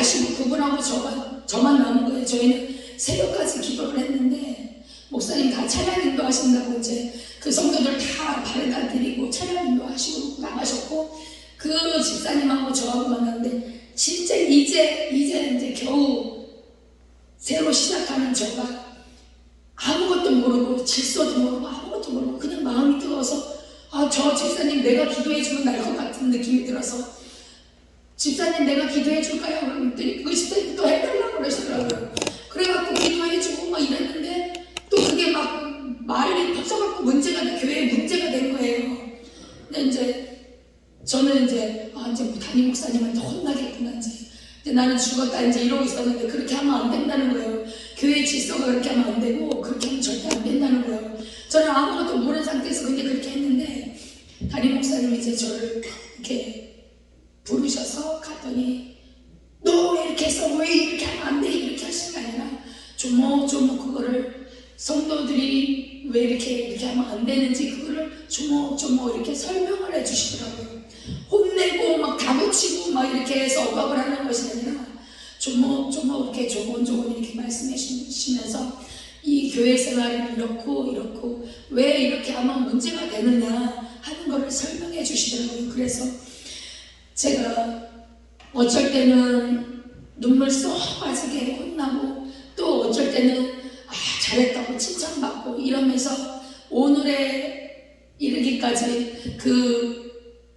가시고 그분하고 저만 남은 거예요. 저희는 새벽까지 기도를 했는데 목사님 다 찬양 인도하신다고 이제 그 성도들 다 바래다 드리고 찬양 인도하시고 나가셨고 그 집사님하고 저하고 만났는데 진짜 이제 겨우 새로 시작하는 저가 아무것도 모르고 질서도 모르고 아무것도 모르고 그냥 마음이 뜨거워서 저 집사님 내가 기도해주면 날 것 같은 느낌이 들어서 집사님 내가 기도해줄까요? 그랬더니 그 집사님 또 해달라고 그러시더라고요. 그래갖고 기도해주고 막 이랬는데 또 그게 막 말이 터져갖고 교회에 문제가 된 거예요. 근데 이제 저는 이제 담임 목사님한테 혼나겠구나 이제 나는 죽었다 이제 이러고 있었는데 그렇게 하면 안 된다는 거예요. 교회 질서가 그렇게 하면 안 되고 그렇게 하면 절대 안 된다는 거예요. 저는 아무것도 모르는 상태에서 근데 그렇게 했는데 담임 목사님이 이제 저를 이렇게 부르셔서 갔더니 너 왜 이렇게 했어? 왜 이렇게 하면 안 돼? 이렇게 하시는 게 아니라 조목조목 그거를 성도들이 왜 이렇게 하면 안 되는지 그거를 조목조목 이렇게 설명을 해주시더라고요. 혼내고 막 다그치고 막 이렇게 해서 억압을 하는 것이 아니라 조목조목 이렇게 조곤조곤 이렇게 말씀해 주시면서 이 교회 생활은 이렇고 왜 이렇게 하면 문제가 되느냐 하는 것을 설명해 주시더라고요. 그래서 제가 어쩔 때는 눈물 쏙 빠지게 혼나고 또 어쩔 때는 잘했다고 칭찬받고 이러면서 오늘에 이르기까지 그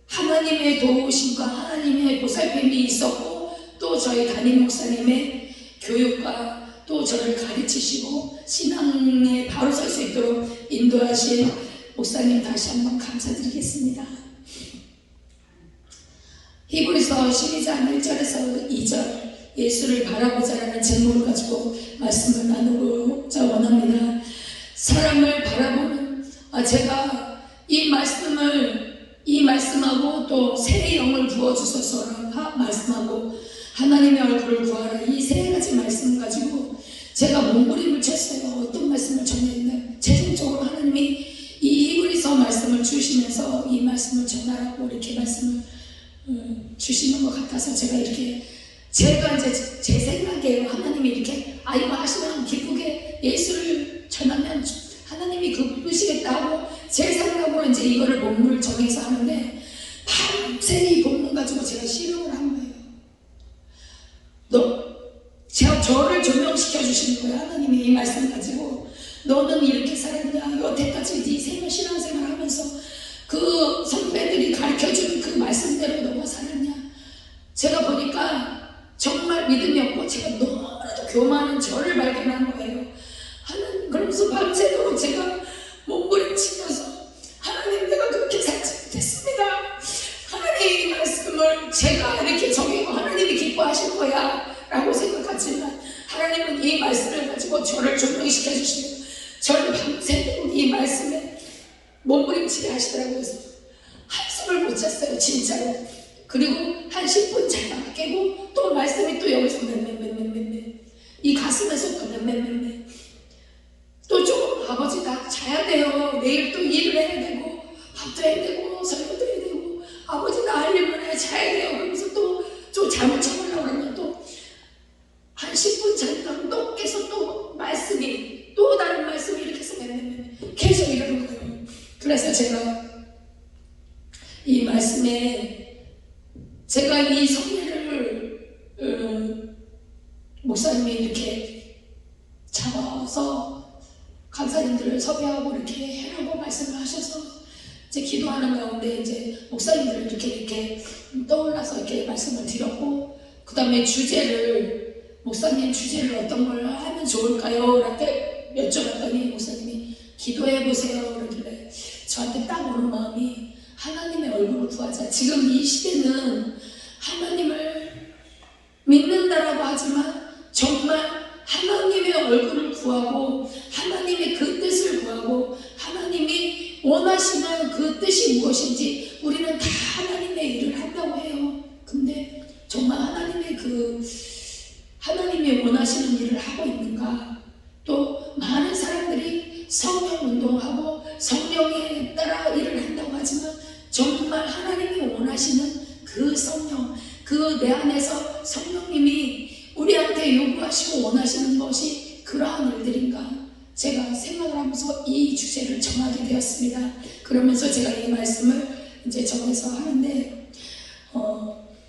하나님의 도우심과 하나님의 보살핌이 있었고 또 저희 담임 목사님의 교육과 또 저를 가르치시고 신앙에 바로 설 수 있도록 인도하신 목사님 다시 한번 감사드리겠습니다. 히브리서 12장 1절에서 2절 예수를 바라보자라는 제목을 가지고 말씀을 나누고자 원합니다. 사람을 바라보는 제가 이 말씀하고 또 새 영을 부어주소서라 말씀하고 하나님의 얼굴을 구하라 이 세 가지 말씀 가지고 제가 몸부림을 쳤어요. 어떤 말씀을 전했나요? 최종적으로 하나님이 이 히브리서 말씀을 주시면서 이 말씀을 전하라고 이렇게 말씀을 주시는 것 같아서 제가 이제 제 생각이에요. 하나님이 이렇게 이거 하시면 기쁘게 예수를 전하면 하나님이 기쁘시겠다 하고 제 생각으로 이제 이거를 본문을 정해서 하는데 밤새 이 본문 가지고 제가 실험을 한 거예요. 저를 조명시켜 주시는 거예요. 하나님이 이 말씀 가지고 너는 이렇게 살았냐 여태까지 네 생활 신앙생활 하면서 그 선배들이 가르쳐준 그 말씀대로 너가 살았냐. 제가 보니까 정말 믿음이 없고 제가 너무나도 교만한 저를 발견한 거예요. 하나님 그러면서 밤새도록 제가 몸부림치면서 하나님 내가 그렇게 살지 못했습니다. 하나님 이 말씀을 제가 이렇게 정해고 하나님이 기뻐하실 거야 라고 생각하지만 하나님은 이 말씀을 가지고 저를 조명시켜 주시고 저를 밤새도록 이 말씀에 몸부림치게 하시더라고요. 그래서 한숨을 못 잤어요 진짜로. 그리고 한 10분 자다가 깨고 또 말씀이 또 여기서 이 가슴에서 또 또 조금 아버지 나 자야 돼요. 내일 또 일을 해야 되고 밥도 해야 되고 설교도 해야 되고 아버지 나 할 일만 해 자야 돼요. 그러면서 또 잠을 쳐보려고 그러면 또 한 10분 자다가 또 깨서 또 말씀이 또 다른 말씀이 이렇게 해서 계속 이러는 거예요. 그래서 제가 이 말씀에 제가 이 성례를 목사님이 이렇게 잡아서 강사님들을 섭외하고 이렇게 해라고 말씀을 하셔서 이제 기도하는 가운데 이제 목사님들을 이렇게 떠올라서 이렇게 말씀을 드렸고 그 다음에 목사님 주제를 어떤 걸 하면 좋을까요? 이렇게 여쭤봤더니 목사님이 기도해보세요 그러길래 저한테 딱 오는 마음이 하나님의 얼굴을 구하자. 지금 이 시대는 하나님을 믿는다라고 하지만 정말 하나님의 얼굴을 구하고 하나님의 그 뜻을 구하고 하나님이 원하시는 그 뜻이 무엇인지 우리는 다 하나님의 일을 한다고 해요. 근데 정말 하나님이 원하시는 일을 하고 있는가? 또 많은 사람들이 성령 운동하고 성령에 따라 일을 한다고 하지만 정말 하나님이 원하시는 그 성령, 그 내 안에서 성령님이 우리에게 요구하시고 원하시는 것이 그러한 일들인가? 제가 생각을 하면서 이 주제를 정하게 되었습니다. 그러면서 제가 이 말씀을 이제 정해서 하는데,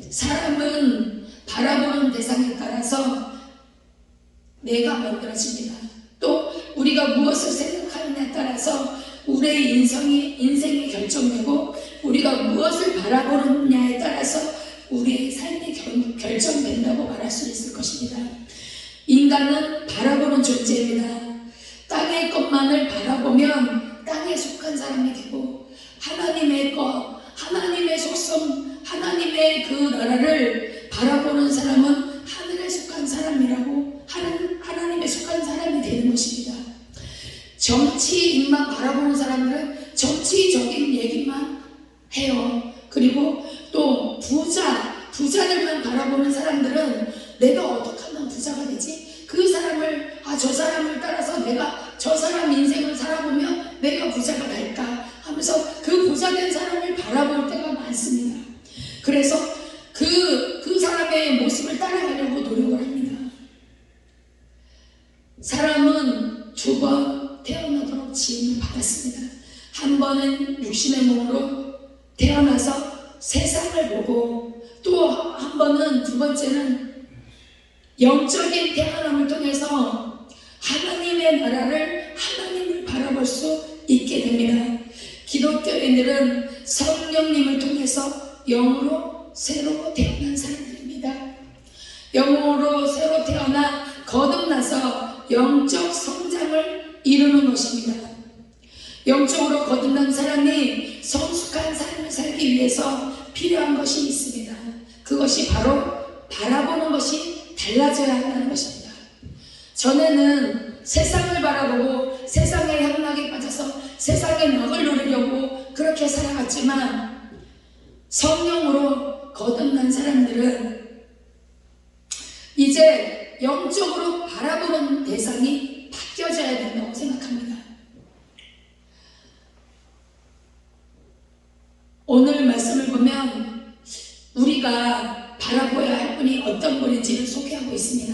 사람은 바라보는 대상에 따라서 내가 만들어집니다. 또 우리가 무엇을 생각하느냐에 따라서 우리의 인생이 결정되고, 우리가 무엇을 바라보느냐에 따라서 우리의 삶이 결정된다고 말할 수 있을 것입니다. 인간은 바라보는 존재입니다. 땅의 것만을 바라보면 땅에 속한 사람이 되고, 하나님의 것, 하나님의 속성, 하나님의 그 나라를 바라보는 사람은 하늘에 속한 사람이라고, 하나님에 속한 사람이 되는 것입니다. 정치인만 바라보는 사람들은 정치적인 얘기만 해요. 그리고 또 부자들만 바라보는 사람들은 내가 어떻게 하면 부자가 되지? 그 사람을, 저 사람을 따라서 내가 저 사람 인생을 살아보면 내가 부자가 될까 하면서 그 부자된 사람을 바라볼 때가 많습니다. 그래서 그 사람의 모습을 따라가려고 노력을 합니다. 사람은 두 번 태어나도록 지음을 받았습니다. 한 번은 육신의 몸으로 태어나서 세상을 보고, 또 한 번은, 두 번째는 영적인 태어남을 통해서 하나님의 나라를, 하나님을 바라볼 수 있게 됩니다. 기독교인들은 성령님을 통해서 영으로 새로 태어난 사람들입니다. 영으로 새로 태어나 거듭나서 영적 성장을 이루는 것입니다. 영적으로 거듭난 사람이 성숙한 삶을 살기 위해서 필요한 것이 있습니다. 그것이 바로 바라보는 것이 달라져야 한다는 것입니다. 전에는 세상을 바라보고 세상의 향락에 빠져서 세상의 낙을 누리려고 그렇게 살아갔지만, 성령으로 거듭난 사람들은 이제 영적으로 바라보는 대상이 바뀌어져야 된다고 생각합니다. 오늘 말씀을 보면 우리가 바라보아야 할 분이 어떤 분인지를 소개하고 있습니다.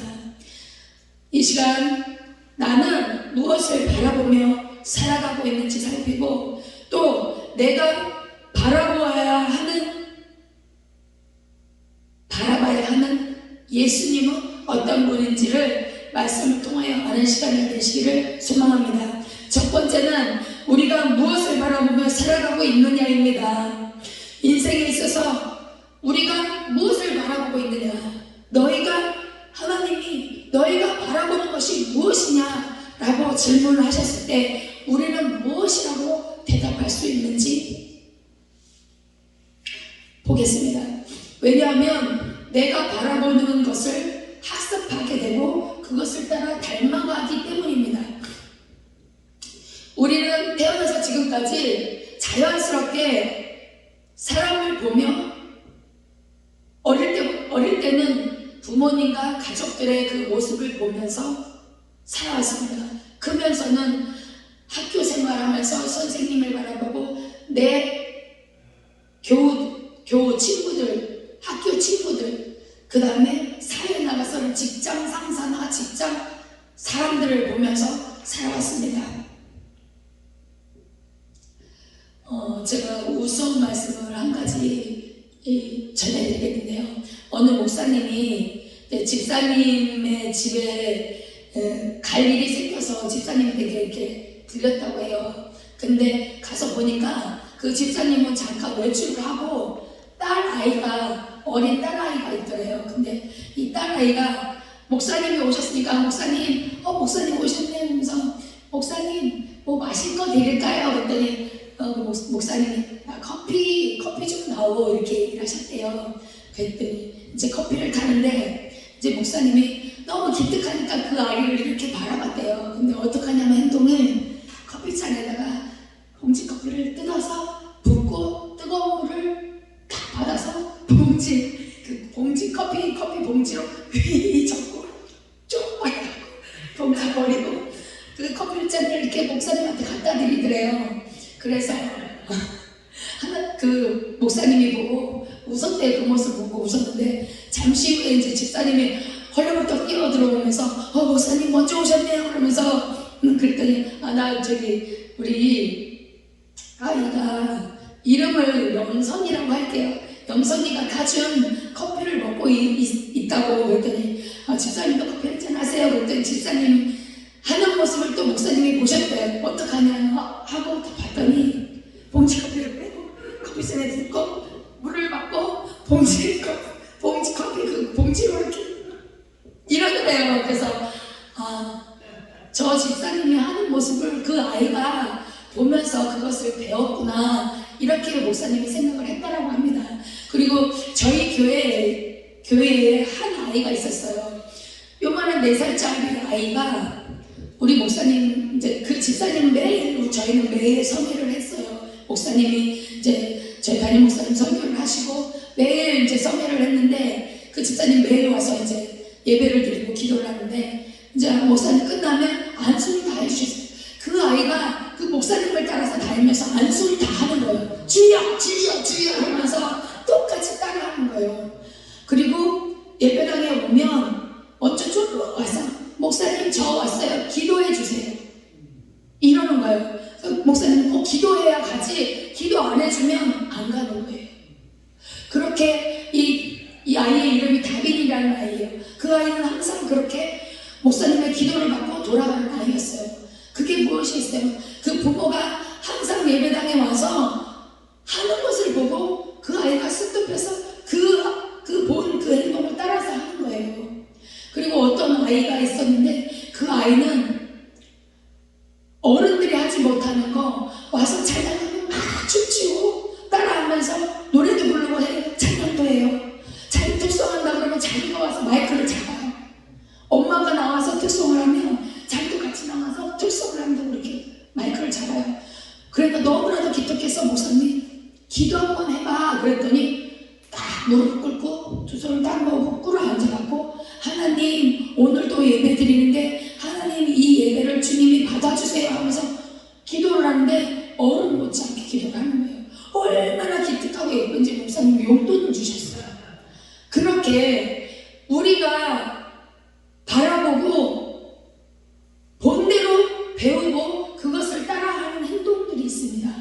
이 시간 나는 무엇을 바라보며 살아가고 있는지 살피고, 또 내가 바라봐야 하는 예수님은 어떤 분인지를 말씀을 통하여 아는 시간이 되시기를 소망합니다. 첫 번째는 우리가 무엇을 바라보며 살아가고 있느냐입니다. 인생에 있어서 우리가 무엇을 바라보고 있느냐, 하나님이 너희가 바라보는 것이 무엇이냐 라고 질문을 하셨을 때 우리는 무엇이라고 대답할 수 있는지 보겠습니다. 왜냐하면 내가 바라보는 것을 학습하게 되고 그것을 따라 닮아가기 때문입니다. 우리는 태어나서 지금까지 자연스럽게 사람을 보며 어릴 때는 부모님과 가족들의 그 모습을 보면서 살아왔습니다. 크면서는 학교 생활하면서 선생님을 바라보고 내 교우 친구들, 학교 친구들, 그 다음에 사회에 나가서는 직장 상사나 직장 사람들을 보면서 살아왔습니다. 제가 우스운 말씀을 한 가지 전해드리겠는데요. 어느 목사님이 집사님의 집에 갈 일이 생겨서 집사님에게 이렇게 들렸다고 해요. 근데 가서 보니까 그 집사님은 잠깐 외출을 하고 어린 딸아이가 있더래요. 근데 이 딸아이가 목사님이 오셨으니까 목사님 오셨네 하면서 목사님 뭐 마실 거 드릴까요? 그랬더니 목사님이 커피 좀 나오 이렇게 얘기를 하셨대요. 그랬더니 이제 커피를 타는데 이제 목사님이 너무 기특하니까 그 아이를 이렇게 바라봤대요. 근데 어떡하냐면 행동을 커피잔에다가 봉지 커피를 뜯어서 붓고 뜨거운 물을 딱 받아서 봉지 커피 봉지로 휘 접고 쭉 빨고 봉지 버리고 그 커피잔을 이렇게 목사님한테 갖다 드리더래요. 그래서 그 목사님이 보고 웃었대. 그 모습 보고 웃었는데 잠시 후에 이제 집사님이 헐레벌떡 뛰어 들어오면서 목사님 먼저 오셨네요 그러면서 그랬더니 나 저기 우리 아이가 이름을 영선이라고 할게요. 영선이가 가준 커피를 먹고 있다고 그랬더니 집사님도 커피 한잔 하세요 그랬더니 집사님 하는 모습을 또 목사님이 보셨대. 어떡하냐 하고 봤더니 봉지 커피를 빼고 커피잔에 붓고 물을 받고 봉지 커피 그 봉지로 이렇게 이러더래요. 그래서 저 집사님이 하는 모습을 그 아이가 보면서 그것을 배웠구나 이렇게 목사님이 생각을 했다라고 합니다. 그리고 저희 교회에 한 아이가 있었어요. 요만한 4살짜리 아이가 우리 목사님 이제 그 집사님 매일 저희는 매일 성회를 했어요. 목사님이 이제 저희 담임 목사님 설교를 하시고 매일 이제 성회를 했는데 그 집사님 매일 와서 이제 예배를 드리고 기도를 하는데 이제 목사님 끝나면 안수를 다 해주셨어요. 그 아이가 그 목사님을 따라서 다니면서 안수를 다 하는 거예요. 주여 주여 주여 하면서 똑같이 따라하는 거예요. 그리고 예배당에 오면 먼저 쭉 와서 목사님 저 왔어요. 기도해 주세요. 이러는 거예요. 목사님 꼭 기도해야 가지 기도 안 해주면 안 가는 거예요. 그렇게 이 아이의 이름이 다빈이라는 아이예요. 그 아이는 항상 그렇게 목사님의 기도를 받고 돌아가는 아이였어요. 그게 무엇이 있어요? 그 부모가 항상 예배당에 와서 하는 것을 보고 그 아이가 습득해서 본 그 행동을 따라서 하는 거예요. 그리고 어떤 아이가 있었는데 그 아이는 어른들이 하지 못하는 거 와서 찬양하면 막 춤추고 따라하면서 노래도 부르고 해요. 찬양도 해요. 자기 특성한다 그러면 자기가 와서 마이크를 잡아요. 엄마가 나와서 특성을 하면 자기도 같이 나와서 특성을 한다고 이렇게 마이크를 잡아요. 그러니까 너무나도 기특해서 목사님 기도 한번 해봐 그랬더니 딱 무릎 꿇고 두 손을 딱 모으고 꿇어 앉아갖고 하나님 오늘도 예배 드리는데 하나님 이 예배를 주님이 받아주세요 하면서 기도를 하는데 어른 못지않게 기도를 하는 거예요. 얼마나 기특하고 예쁜지 목사님이 용돈을 주셨어요. 그렇게 우리가 바라보고 본대로 배우고 그것을 따라하는 행동들이 있습니다.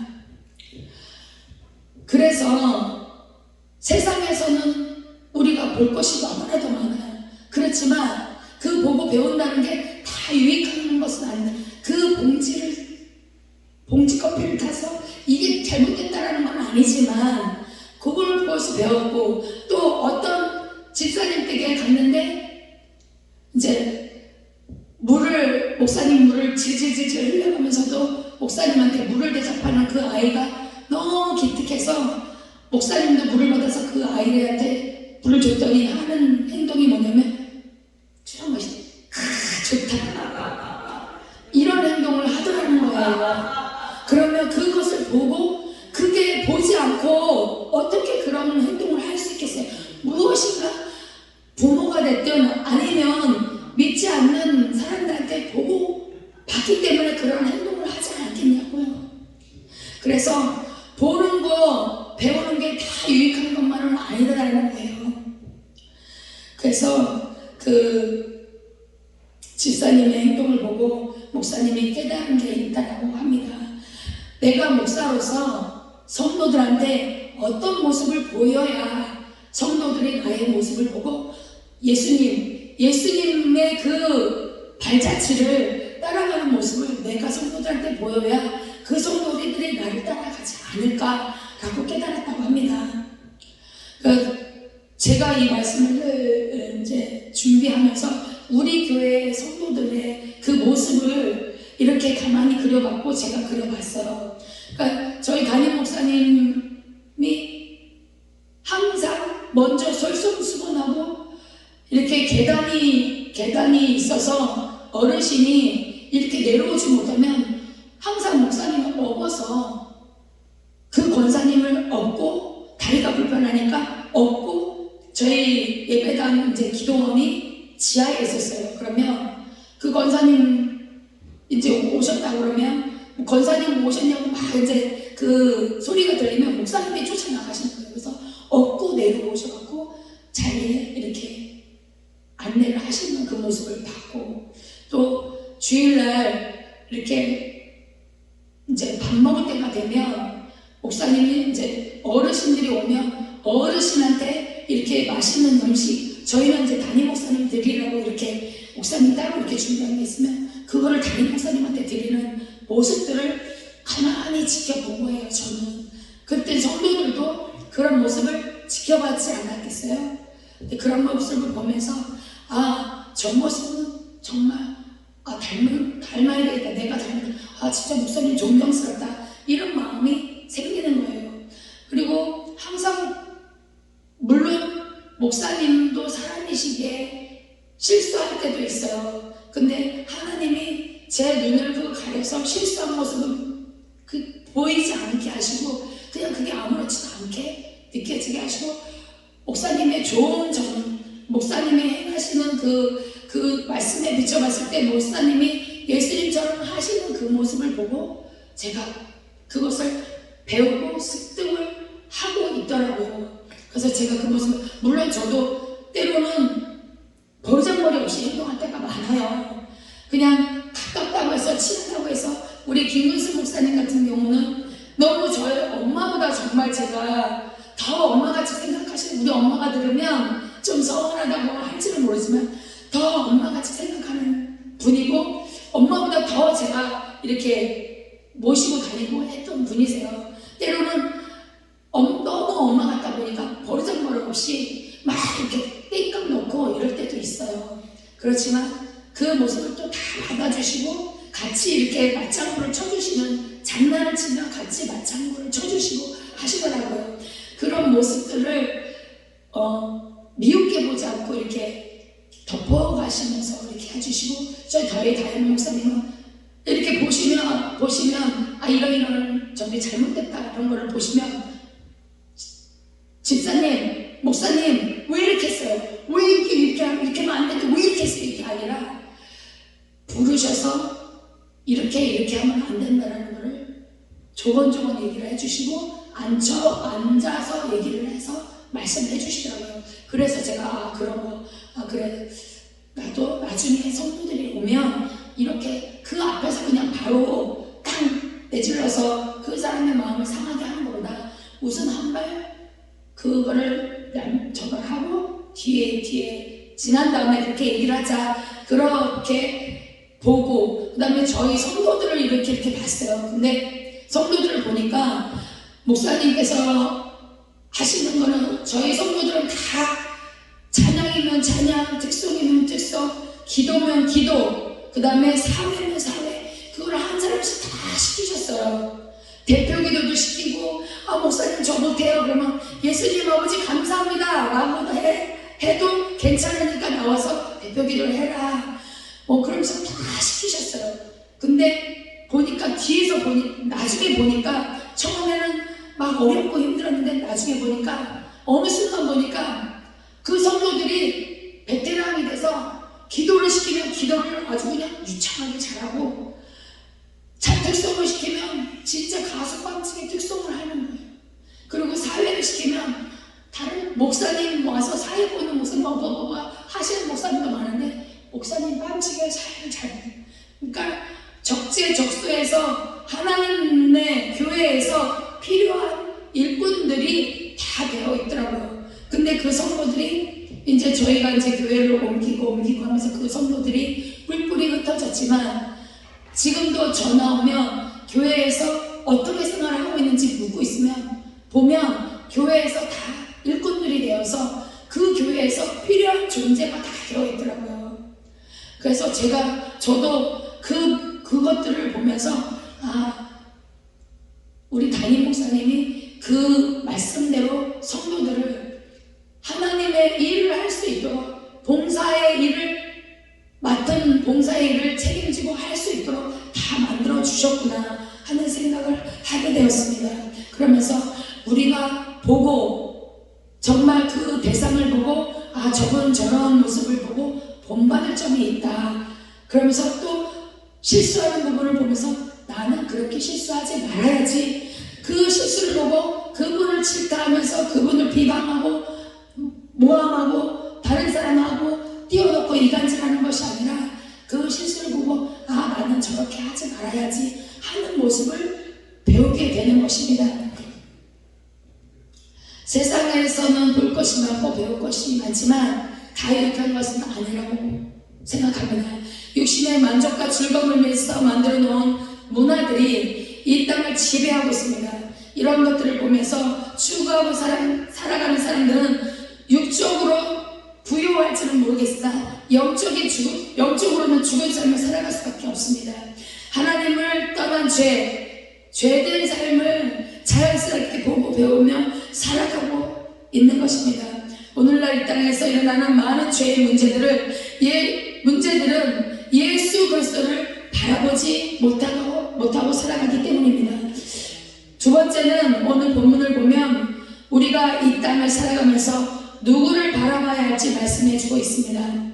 그래서 세상에서는 우리가 볼 것이 너무나도 많아요. 그렇지만 그 보고 배운다는 게 다 유익한 것은 아닌데 그 봉지 커피를 타서 이게 잘못됐다라는 건 아니지만 그걸 보고서 배웠고 또 어떤 집사님 댁에 갔는데 이제 목사님 물을 질질질질 흘려가면서도 목사님한테 물을 대접하는 그 아이가 너무 기특해서 목사님도 물을 받아서 그 아이한테 물을 줬더니 하는 행동이 뭐냐면 주여 멋있다. 좋다. 이런 행동을 하더라는 거예요. 그러면 그것을 보고 그게 보지 않고 어떻게 그런 행동을 할 수 있겠어요? 무엇인가 부모가 됐든 아니면 믿지 않는 사람들한테 보고 봤기 때문에 그런 행동을 하지 않겠냐고요. 그래서 보는 거 배우는 게 다 유익한 것만은 아니다라는 거예요. 그래서 그 집사님의 행동을 보고 목사님이 깨달은 게 있다라고 합니다. 내가 목사로서 성도들한테 어떤 모습을 보여야 성도들이 나의 모습을 보고 예수님의 그 발자취를 따라가는 모습을 내가 성도들한테 보여야 그 성도들이 나를 따라가지 않을까라고 깨달았다고 합니다. 제가 이 말씀을 이제 준비하면서 우리 교회 성도들의 그 모습을 이렇게 가만히 그려봤고 제가 그려봤어요. 그러니까 저희 담임 목사님이 항상 먼저 솔선수범하고 이렇게 계단이 있어서 어르신이 이렇게 내려오지 못하면 항상 목사님을 업어서 그 권사님을 업고 다리가 불편하니까 업고 저희 예배당 이제 기도원이 지하에 있었어요. 그러면 그 권사님 이제 오셨다 그러면 권사님 오셨냐고 막 이제 그 소리가 들리면 목사님이 쫓아나가시는 거예요. 그래서 업고 내려오셔갖고 자리에 이렇게 안내를 하시는 그 모습을 봤고, 또 주일날 이렇게 이제 밥 먹을 때가 되면 목사님이 이제 어르신들이 오면 어르신한테 이렇게 맛있는 음식, 저희는 이제 담임 목사님 드리라고 이렇게 목사님 따로 이렇게 준비한 게 있으면 그거를 담임 목사님한테 드리는 모습들을 가만히 지켜본 거예요. 저는 그때 성도들도 그런 모습을 지켜봤지 않았겠어요? 근데 그런 모습을 보면서 저 모습은 정말 닮아야 되겠다. 내가 진짜 목사님 존경스럽다. 이런 마음이 생기는 거예요. 그리고 항상 물론 목사님도 사람이시기에 실수할 때도 있어요. 근데 하나님이 제 눈을 가려서 실수한 모습을 보이지 않게 하시고 그냥 그게 아무렇지도 않게 느껴지게 하시고 목사님의 좋은 목사님이 행하시는 그 말씀에 비춰봤을 때 목사님이 예수님처럼 하시는 그 모습을 보고 제가 그것을 배우고 습득을 하고 있더라고요. 그래서 제가 그 모습을 물론 저도 때로는 버르장머리 없이 행동할 때가 많아요. 그냥 가깝다고 해서 친하다고 해서 우리 김근수 목사님 같은 경우는 너무 저희 엄마보다 정말 제가 더 엄마같이 생각하시는 우리 엄마가 들으면 좀 서운하다고 할지는 모르지만 더 엄마같이 생각하는 분이고 엄마보다 더 제가 이렇게 모시고 다니고 했던 분이세요. 때로는 너무 엄마 같다 보니까 버르장머리 없이 막 이렇게 땡깡 놓고 이럴 때도 있어요. 그렇지만 그 모습을 또 다 받아주시고 같이 이렇게 맞장구를 쳐주시는 장난을 치면 같이 맞장구를 쳐주시고 하시더라고요. 그런 모습들을 미흡게 보지 않고 이렇게 덮어가시면서 이렇게 해주시고 저희 담임 목사님은 이렇게 보시면 이런 점이 잘못됐다 이런 거를 보시면 집사님, 목사님 왜 이렇게 했어요? 왜 이렇게 하면 안 되는데 왜 이렇게 했어요? 이게 아니라 부르셔서 이렇게 하면 안 된다는 거를 조곤조곤 얘기를 해주시고 앉아서 얘기를 해서 말씀해 주시더라고요. 그래서 제가 그래 나도 나중에 성도들이 오면 이렇게 그 앞에서 그냥 바로 탕 내질러서 그 사람의 마음을 상하게 하는 것보다 우선 한 발 그거를 저걸 하고 뒤에 지난 다음에 그렇게 얘기를 하자. 그렇게 보고 그 다음에 저희 성도들을 이렇게 봤어요. 근데 성도들을 보니까 목사님께서 하시는 거는 저희 성도들은 다 찬양이면 찬양, 특송이면 특송, 기도면 기도, 그 다음에 사회면 사회, 그걸 한 사람씩 다 시키셨어요. 대표 기도도 시키고 목사님 저 못해요. 그러면 예수님 아버지 감사합니다 라고 해도 괜찮으니까 나와서 대표 기도를 해라. 그러면서 다 시키셨어요. 근데 나중에 보니까 처음에는 막 어렵고 힘들었는데 나중에 보니까 어느 순간 보니까 그 성도들이 베테랑이 돼서 기도를 시키면 기도를 아주 그냥 유창하게 잘하고 특송을 시키면 진짜 가수 깜찍이 특송을 하는 거예요. 그리고 사회를 시키면 다른 목사님 와서 사회 보는 목사님 하시는 목사님도 많은데 목사님 깜찍이 사회를 잘 해요. 그러니까 적재적소에서 하나님의 교회에서 필요한 일꾼들이 다 되어 있더라고요. 근데 그 성도들이 이제 저희가 이제 교회를 옮기고 하면서 그 성도들이 뿔뿔이 흩어졌지만 지금도 전화 오면 교회에서 어떻게 생활을 하고 있는지 묻고 있으면 보면 교회에서 다 일꾼들이 되어서 그 교회에서 필요한 존재가 다 되어 있더라고요. 그래서 저도 그것들을 보면서 우리 담임 목사님이 그 말씀대로 성도들을 하나님의 일을 할 수 있도록 봉사의 일을 책임지고 할 수 있도록 다 만들어 주셨구나 하는 생각을 하게 되었습니다. 그러면서 우리가 보고 정말 그 대상을 보고 저분 저런 모습을 보고 본받을 점이 있다. 그러면서 또 실수하는 부분을 보면서 나는 그렇게 실수하지 말아야지. 그 실수를 보고 그분을 질타하면서 그분을 비방하고 모함하고 다른 사람하고 띄워놓고 이간질하는 것이 아니라 그 실수를 보고 나는 저렇게 하지 말아야지 하는 모습을 배우게 되는 것입니다. 세상에서는 볼 것이 많고 배울 것이 많지만 다 이렇게 하는 것은 아니라고 생각합니다. 육신의 만족과 즐거움을 위해서 만들어 놓은 문화들이 이 땅을 지배하고 있습니다. 이런 것들을 보면서 추구하고 살아가는 사람들은 육적으로 부유할지는 모르겠으나 영적으로는 죽은 삶을 살아갈 수밖에 없습니다. 하나님을 떠난 죄된 삶을 자연스럽게 보고 배우며 살아가고 있는 것입니다. 오늘날 이 땅에서 일어나는 많은 죄의 문제들은 예수 그리스도를 바라보지 못하고 살아가기 때문입니다. 두 번째는 오늘 본문을 보면 우리가 이 땅을 살아가면서 누구를 바라봐야 할지 말씀해 주고 있습니다.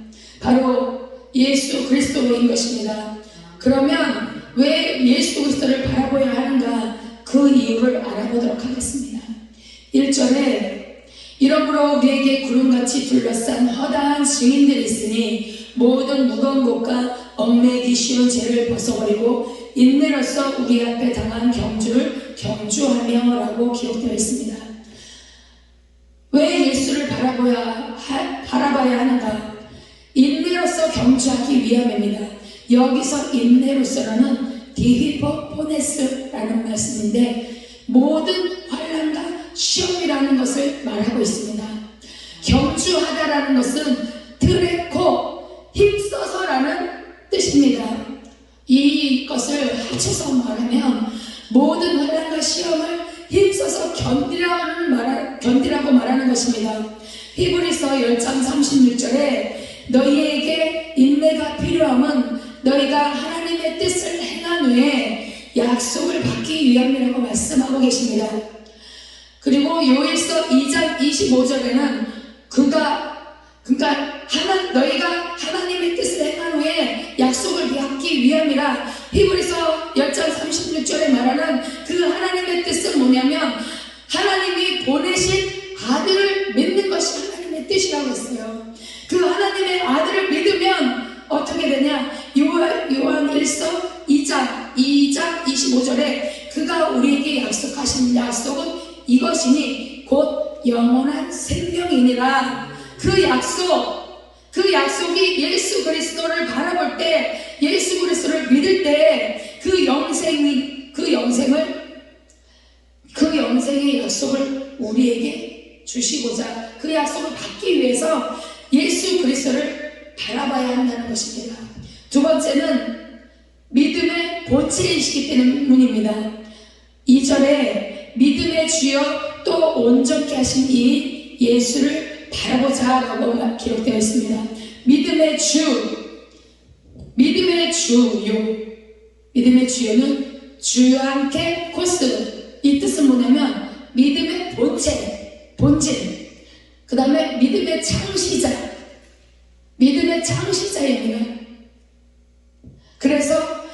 바로 예수 그리스도인 것입니다. 그러면 왜 예수 그리스도를 바라봐야 하는가, 그 이유를 알아보도록 하겠습니다. 1절에 이러므로 우리에게 구름같이 둘러싼 허다한 증인들이 있으니 모든 무거운 것과 얽매이기 쉬운 죄를 벗어버리고 인내로서 우리 앞에 당한 경주를 경주하며 라고 기록되어 있습니다. 왜 예수를 바라봐야 하는가? 인내로서 경주하기 위함입니다. 여기서 인내로서라는 디히포포네스라는 말씀인데 모든 환난과 시험이라는 것을 말하고 있습니다. 경주하다라는 것은 드레코, 힘써서라는 뜻입니다. 이것을 합쳐서 말하면 모든 환난과 시험을 힘써서 견디라고 말하는 것입니다. 히브리서 10장 36절에 너희에게 인내가 필요함은 너희가 하나님의 뜻을 행한 후에 약속을 받기 위함이라고 말씀하고 계십니다. 그리고 요일서 2장 25절에는 너희가 하나님의 뜻을 행한 후에 약속을 받기 위함이라, 히브리서 10장 36절에 말하는 그 하나님의 뜻은 뭐냐면 하나님이 보내신 아들을 믿는 것이 하나님의 뜻이라고 했어요. 그 하나님의 아들을 믿으면 어떻게 되냐? 요한일서 2장 25절에 그가 우리에게 약속하신 약속은 이것이니 곧 영원한 생명이니라. 그 약속이 예수 그리스도를 바라볼 때, 예수 그리스도를 믿을 때 그 영생의 약속을 우리에게 주시고자 그 약속을 받기 위해서 예수 그리스도를 바라봐야 한다는 것입니다. 두 번째는 믿음의 본체이시기 때문입니다. 2절에 믿음의 주여 또 온전케 하신 이 예수를 바라보자 라고 기록되어 있습니다. 믿음의 주요는 주안케 코스, 이 뜻은 뭐냐면 믿음의 본질, 그 다음에 믿음의 창시자입니다. 그래서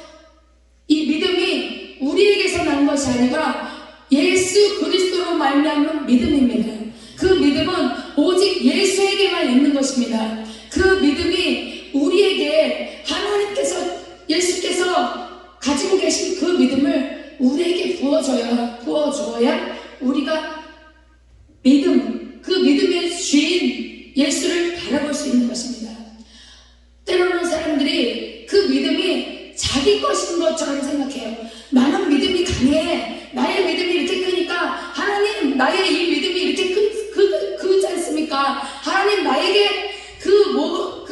이 믿음이 우리에게서 난 것이 아니라 예수 그리스도로 말미암은 믿음입니다. 그 믿음은 오직 예수에게만 있는 것입니다. 그 믿음이 우리에게 예수께서 가지고 계신 그 믿음을 우리에게 부어줘야 우리가 그 믿음의 주인 예수를 바라볼 수 있는 것입니다. 때로는 사람들이 그 믿음이 자기 것인 것처럼 생각해요. 나는 믿음이 강해. 나의 믿음이 이렇게 크니까 하나님, 나의 이 믿음이 이렇게 크지 않습니까? 하나님, 나에게 그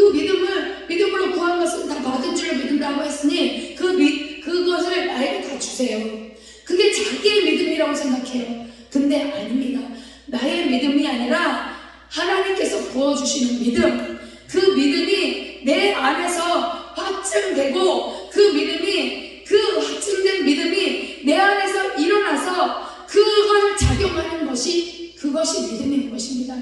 믿음으로 구한 것은 다 받은 줄로 믿는다고 했으니 그것을 나에게 다 주세요. 그게 자기의 믿음이라고 생각해요. 근데 아닙니다. 나의 믿음이 아니라 하나님께서 부어주시는 믿음, 그 믿음이 내 안에서 확증되고 그 확증된 믿음이 내 안에서 일어나서 그걸 작용하는 그것이 믿음인 것입니다.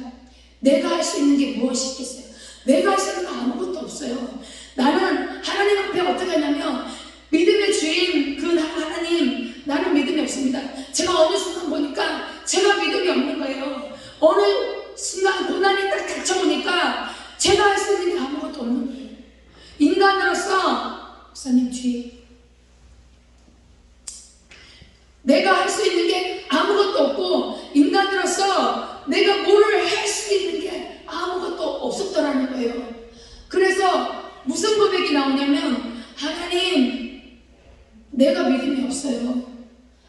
내가 할 수 있는 게 무엇이 있겠어요? 내가 할 수 있는 건 아무것도 없어요. 나는 하나님 앞에 어떻게 하냐면 믿음의 주인 그 하나님, 나는 믿음이 없습니다. 제가 어느 순간 보니까 제가 믿음이 없는 거예요. 어느 순간 고난이 딱 닥쳐오니까 제가 할 수 있는 게 아무것도 없는 거예요. 인간으로서 목사님 뒤에 내가 할 수 있는 게 아무것도 없고 인간으로서 내가 뭐를 할 수 있는 게 아무것도 없었더라는 거예요. 그래서 무슨 고백이 나오냐면 하나님 내가 믿음이 없어요.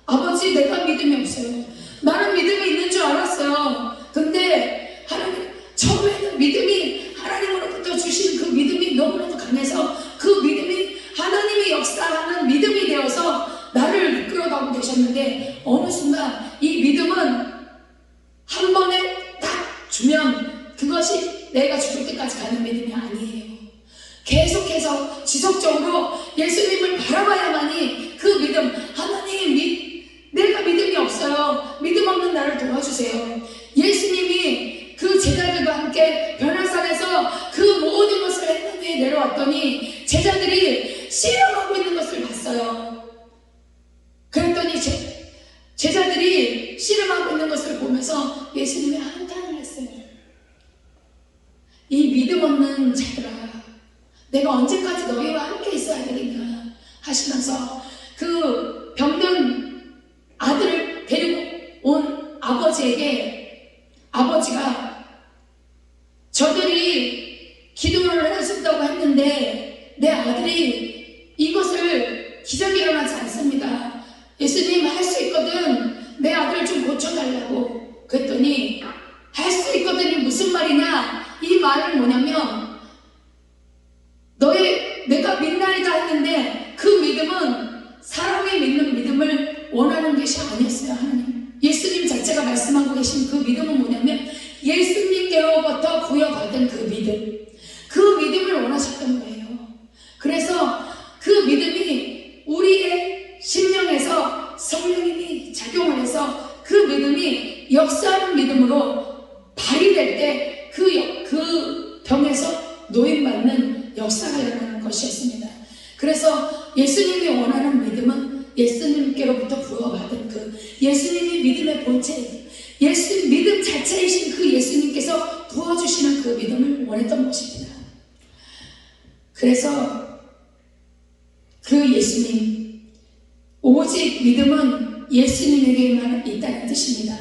아버지 내가 믿음이 없어요. 나는 믿음이 있는 줄 알았어요. 근데 하나님 처음에는 믿음이 하나님으로부터 주신 그 믿음이 너무나도 강해서 그 믿음이 하나님의 역사하는 믿음이 되어서 나를 이끌어가고 계셨는데 어느 순간 이 믿음은 한 번에 딱 주면 그것이 내가 죽을 때까지 가는 믿음이 아니에요. 계속해서 지속적으로 예수님을 바라봐야만이 그 믿음, 하나님 내가 믿음이 없어요. 믿음 없는 나를 도와주세요. 예수님이 그 제자들과 함께 변화산에서 그 모든 것을 했던 후에 내려왔더니 제자들이 씨름하고 있는 것을 봤어요. 그랬더니 제자들이 씨름하고 있는 것을 보면서 예수님이 한탄을 했어요. 이 믿음 없는 자들아, 내가 언제까지 너희와 함께 있어야 되겠냐 하시면서 그 병든 아들을 데리고 온 아버지에게 아버지가 저들이 기도를 해준다고 했는데 내 아들이 이것을 기적이 일어나지 않습니다. 예수님 할 수 있거든 내 아들을 좀 고쳐달라고. 그랬더니 할 수 있거든이 무슨 말이냐, 이 말은 뭐냐면 내가 믿나이다 했는데 그 믿음은 사람이 믿는 믿음을 원하는 것이 아니었어요. 하나님 예수님 자체가 말씀하고 계신 그 믿음은 뭐냐면 예수님께로부터 부여받은 그 믿음, 그 믿음을 원하셨던 거예요. 그래서 그 믿음이 우리의 심령에서 성령님이 작용을 해서 그 믿음이 역사하는 믿음으로 발휘될 때 그 병에서 노임받는 역사가 일어나는 것이었습니다. 그래서 예수님이 원하는 믿음은 예수님께로부터 부여받은 그 예수님이 믿음의 본체, 믿음 자체이신 그 예수님께서 부어주시는 그 믿음을 원했던 것입니다. 그래서 그 예수님, 오직 믿음은 예수님에게만 있다는 뜻입니다.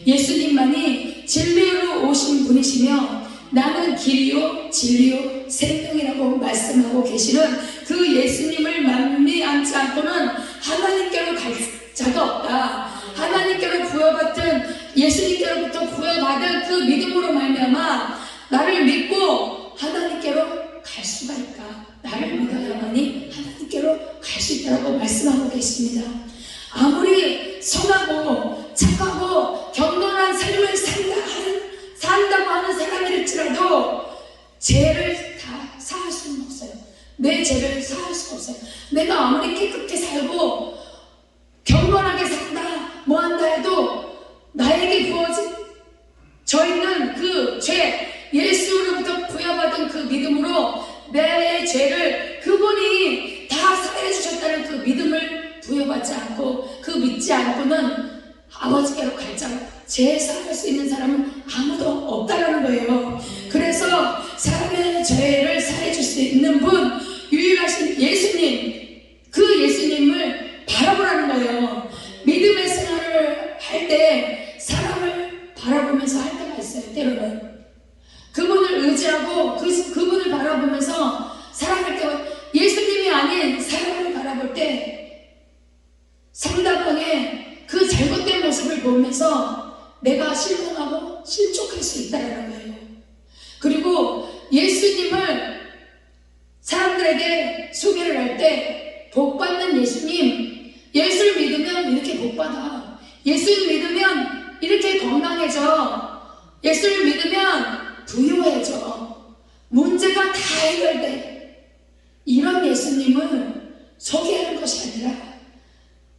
예수님만이 진리로 오신 분이시며 나는 길이요 진리요 생명이라고 말씀하고 계시는 그 예수님을 만미암지 않고는 하나님께로 갈 자가 없다. 하나님께로 부여받은 예수님께로부터 부여받은 그 믿음으로 말미암아 나를 믿고 하나님께로 갈 수가 있다. 나를 믿어야만이 하나님께로 갈 수 있다고 말씀하고 계십니다. 아무리 선하고 착하고 경건한 삶을 산다고 하는 사람일지라도 죄를 다 사할 수는 없어요. 내 죄를 사할 수가 없어요. 내가 아무리 깨끗하게 살고 경건하게 산다 뭐한다 해도 나에게 부어져 있는 그 죄, 예수로부터 부여받은 그 믿음으로 내 죄를 그분이 다 사해 주셨다는 그 믿음을 부여받지 않고 그 믿지 않고는 아버지께로 갈 자, 죄 사할 수 있는 사람은 아무도 없다라는 거예요. 그래서 사람의 죄를 사해 줄 수 있는 분, 유일하신 예수님, 그 예수님을 바라보라는 거예요. 믿음의 생활을 할 때 사람을 바라보면서 할 때가 있어요. 때로는 그분을 의지하고 그분을 바라보면서 살아갈 때 예수님이 아닌 사람을 바라볼 때 상대방의 그 잘못된 모습을 보면서 내가 실망하고 실족할 수 있다는 거예요. 그리고 예수님을 사람들에게 소개를 할 때 복받는 예수님, 예수를 믿으면 이렇게 복받아, 예수를 믿으면 이렇게 건강해져, 예수를 믿으면 부유해져, 문제가 다 해결돼, 이런 예수님을 소개하는 것이 아니라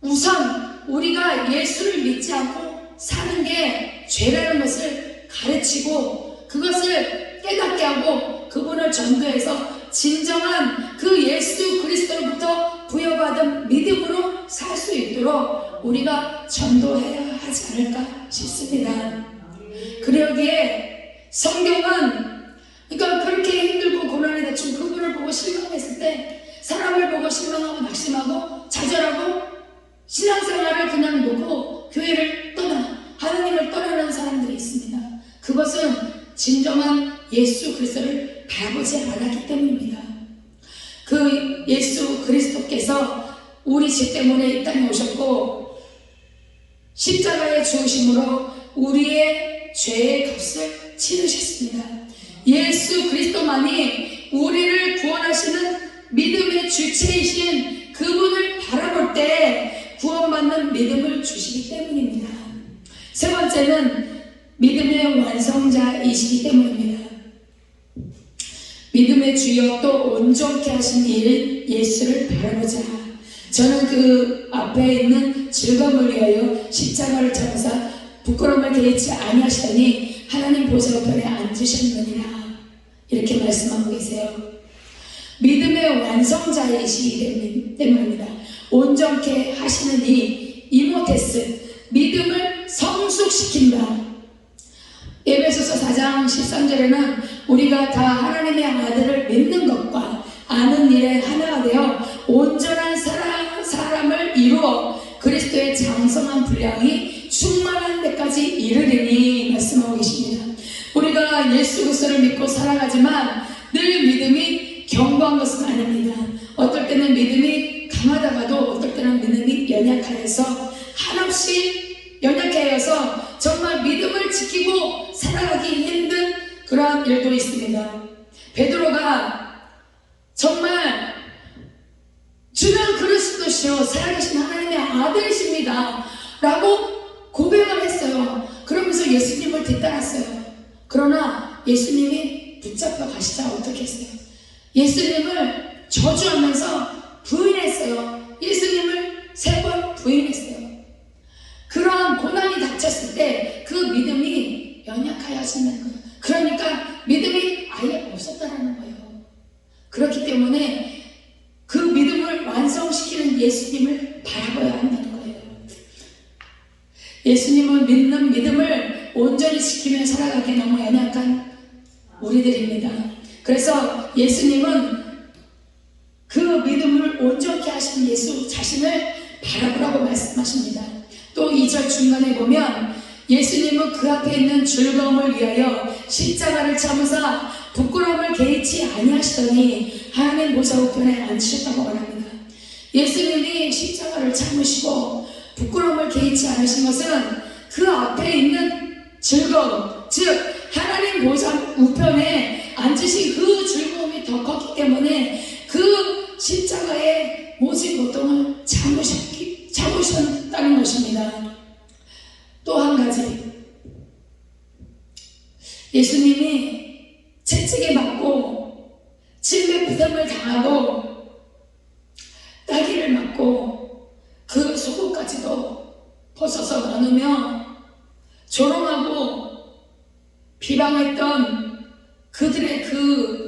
우선 우리가 예수를 믿지 않고 사는 게 죄라는 것을 가르치고 그것을 깨닫게 하고 그분을 전도해서 진정한 그 예수 그리스도로부터 부여받은 믿음으로 살 수 있도록 우리가 전도해야 하지 않을까 싶습니다. 그러기에 성경은 그러니까 그렇게 힘들고 고난이 닥친 그분을 보고 실망했을 때 사람을 보고 실망하고 낙심하고 좌절하고 신앙생활을 그냥 놓고 교회를 떠나 하나님을 떠나는 사람들이 있습니다. 그것은 진정한 예수 그리스도를 바라보지 않았기 때문입니다. 그 예수 그리스도께서 우리 죄 때문에 이 땅에 오셨고 십자가에 죽으심으로 우리의 죄의 값을 치르셨습니다. 예수 그리스도만이 우리를 구원하시는 믿음의 주체이신 그분을 바라볼 때 구원받는 믿음을 주시기 때문입니다. 세 번째는 믿음의 완성자이시기 때문입니다. 믿음의 주여 또 온전케 하신 일 예수를 바라보자. 저는 그 앞에 있는 즐거움을 위하여 십자가를 잡으사 부끄러움을 개의치 아니하시더니 하나님 보좌 우편에 앉으셨느니라. 이렇게 말씀하고 계세요. 믿음의 완성자이시기 때문입니다. 온전케 하시는 이 이모테스, 믿음을 성숙시킨다. 에베소서 4장 13절에는 우리가 다 하나님의 아들을 믿는 것과 아는 일에 하나가 되어 온전한 사람을 이루어 그리스도의 장성한 분량이 충만한 데까지 이르리니 말씀하고 계십니다. 우리가 예수 그리스도를 믿고 살아가지만 늘 믿음이 견고한 것은 아닙니다. 어떨 때는 믿음이 강하다가도 어떨 때는 믿음이 연약하여서 한없이 연약하여서 정말 믿음을 지키고 살아가기 힘든 그러한 일도 있습니다. 베드로가 정말 주는 그리스도시요 살아계신 하나님의 아들이십니다 라고 고백을 했어요. 그러면서 예수님을 뒤따랐어요. 그러나 예수님이 붙잡혀 가시자 어떻게 했어요? 예수님을 저주하면서 부인했어요. 예수님을 3번 부인했어요. 그런 고난이 닥쳤을 때 그 믿음이 연약하여지는 거예요. 그러니까 믿음이 아예 없었다라는 거예요. 그렇기 때문에 그 믿음을 완성시키는 예수님을 바라봐야 한다는 거예요. 예수님을 믿는 믿음을 온전히 지키며 살아가기 너무 연약한 우리들입니다. 그래서 예수님은 그 믿음을 온전케 하신 예수 자신을 바라보라고 말씀하십니다. 또 2절 중간에 보면 예수님은 그 앞에 있는 즐거움을 위하여 십자가를 참으사 부끄러움을 개의치 아니하시더니 하나님 보좌 우편에 앉으셨다고 말합니다. 예수님이 십자가를 참으시고 부끄러움을 개의치 않으신 것은 그 앞에 있는 즐거움, 즉 하나님 보좌 우편에 앉으신 그 즐거움이 더 컸기 때문에 그 십자가의 모진 고통을 참으셨다는 것입니다. 또 한 가지, 예수님이 채찍에 맞고 침례 부담을 당하고 따기를 맞고 그 속옷까지도 벗어서 나누며 조롱하고 비방했던 그들의 그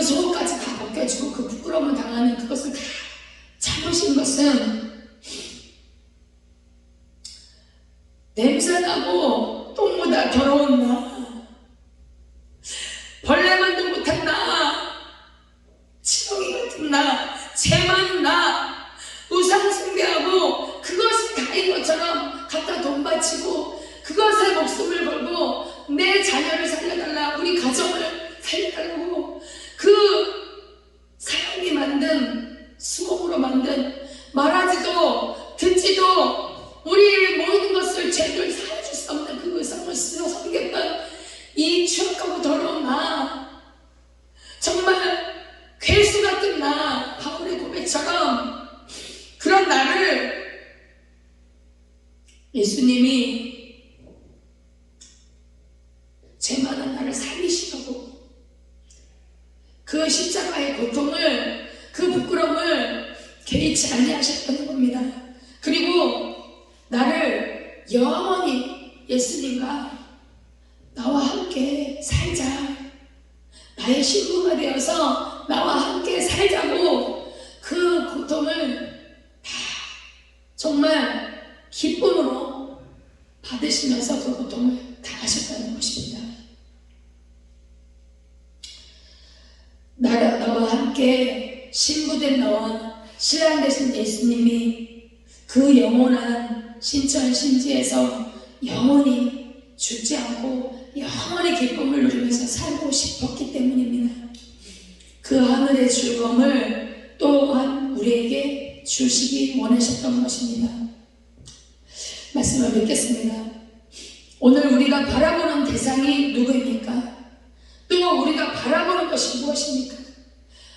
속옷까지 다 벗겨주고 그 부끄러움을 당하는 그것을 다 참으신 것은 냄새나고 똥보다 더러운 나, 벌레만도 못한 나, 지렁이 같은 나, 죄 많은 나, 우상 숭배하고 그것이 다인 것처럼 갖다 돈 바치고 그것에 목숨을 걸고 내 자녀를 살려달라, 우리 가정을 살려달라고 그 사람이 만든 수공으로 만든 말하지도 듣지도 우리 모든 것을 죄를 사해줄 수 없는 그 의상을 쓰여 섬겼던 이 추악하고 더러운 나, 정말 괴수 같은 나, 바울의 고백처럼 그런 나를 예수님이 죄 많은 나를 살리시려고 그 십자가의 고통을, 그 부끄러움을 개의치 아니하셨다는 겁니다. 그리고 나를 영원히 예수님과 나와 함께 살자, 나의 신부가 되어서 나와 함께 살자고 그 고통을 다 정말 기쁨으로 받으시면서 그 고통을 당하셨다는 것입니다. 나와 함께 신부된 나와 신랑 되신 예수님이 그 영원한 신천 신지에서 영원히 죽지 않고 영원히 기쁨을 누리면서 살고 싶었기 때문입니다. 그 하늘의 즐거움을 또한 우리에게 주시기 원하셨던 것입니다. 말씀을 뵙겠습니다. 오늘 우리가 바라보는 대상이 누구입니까? 또 우리가 바라보는 것이 무엇입니까?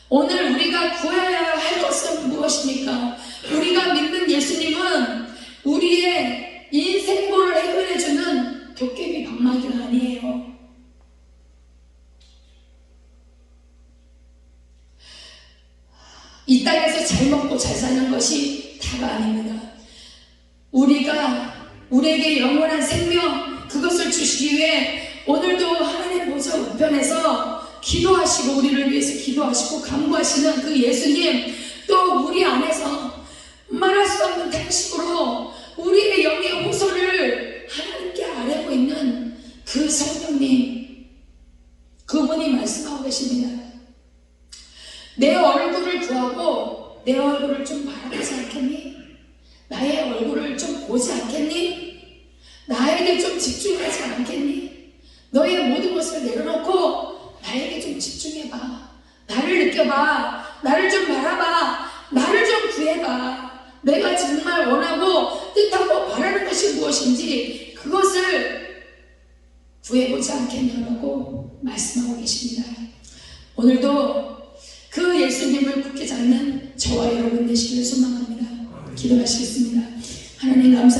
오늘 우리가 구해야 할 것은 무엇입니까? 우리가 믿는 예수님은 우리의 인생고를 해결해주는 도깨비 방망이가 아니에요. 이 땅에서 잘 먹고 잘 사는 것이 다가 아닙니다. 우리에게 영원한 생명, 그것을 주시기 위해 오늘도 하나님 보좌 우편에서 기도하시고 우리를 위해서 기도하시고 간구하시는 그 예수님, 또 우리 안에서 말할 수 없는 탄식으로 우리의 영의 호소를 하나님께 아뢰고 있는 그 성령님, 그분이 말씀하고 계십니다. 내 얼굴을 구하고 내 얼굴을 좀 바라보지 않겠니? 나의 얼굴을 좀 보지 않겠니? 나에게 좀 집중하지 않겠니? 너의 모든 것을 내려놓고 나에게 좀 집중해봐. 나를 느껴봐. 나를 좀 바라봐. 나를 좀 구해봐. 내가 정말 원하고 뜻하고 바라는 것이 무엇인지 그것을 구해보지 않겠냐고 말씀하고 계십니다. 오늘도 그 예수님을 굳게 잡는 저와 여러분 되시기를 소망합니다. 기도하시겠습니다. 하나님 감사합니다.